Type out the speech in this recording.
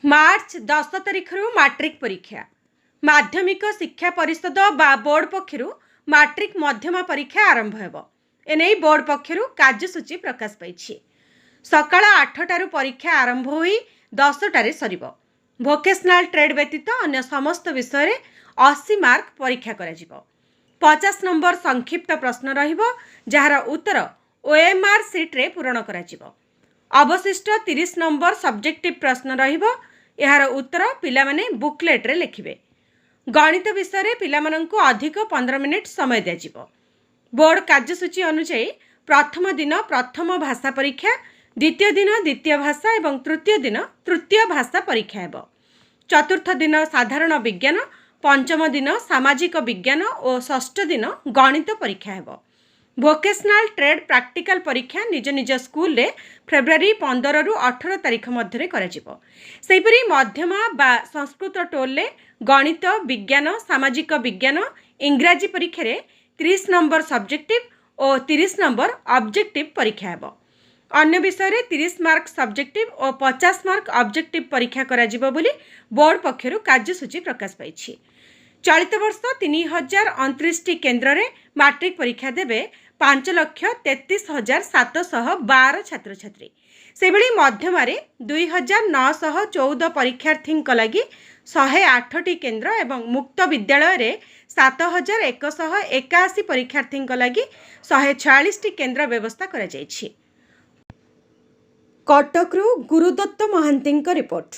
मार्च 10 तारिख मैट्रिक परीक्षा माध्यमिक शिक्षा परिषद बा बोर्ड पक्षर मैट्रिक मध्यमा परीक्षा आरंभ हो एने बोर्ड पक्षर कार्यसूची प्रकाश पाई। सकाळ 8टारू परीक्षा आरंभ हो 10टारे सर। भोकेशनाल ट्रेड व्यतीत अन्य समस्त विषय 80 मार्क परीक्षा करा। 50 नंबर संक्षिप्त प्रश्न रहिबो जार उत्तर ओएमआर सीट रे पूरण करा। अवशिष्ट 30 नंबर सब्जेक्टिव प्रश्न रहिबो यार उत्तर पिला माने बुकलेट रे लिखिबे। गणित विषय रे पिला माननकु अधिक 15 मिनिट समय दिया जिवो। बोर्ड कार्यसूची अनुसार प्रथम दिन प्रथम भाषा परीक्षा, द्वितीय दिन द्वितीय भाषा एवं तृतीय दिन तृतीय भाषा परीक्षा हेबो। चतुर्थ दिन साधारण विज्ञान, पंचम दिन सामाजिक विज्ञान और षष्ठ दिन गणित परीक्षा हेबो। भोकेशनाल ट्रेड प्रैक्टिकल परीक्षा निज निज स्कूल रे फेब्रुआरी 15 रु 18 तारिख मध्य करा। सेहिपरि मध्यमा बा संस्कृत टोल रे गणित, विज्ञान, सामाजिक विज्ञान, इंग्राजी परीक्षा रे 30 नंबर सब्जेक्टिव और 30 नंबर ऑब्जेक्टिव परीक्षा हेबो। अन्य विषय रे 30 मार्क सब्जेक्टिव और 50 मार्क ऑब्जेक्टिव परीक्षा करा जिवो बोली बोर्ड पक्षरु कार्यसूची प्रकाश पाई। चलित वर्ष 3029 केन्द्र रे मैट्रिक परीक्षा देबे 5,33,712 छात्र छात्री। से भली मध्यमारे 2,914 परीक्षार्थी लगी 108 केन्द्र एवं मुक्त विद्यालय रे 7,181 परीक्षार्थी लगी 146 केन्द्र व्यवस्था करा जायछि। कटकरू गुरुदत्त महांती रिपोर्ट।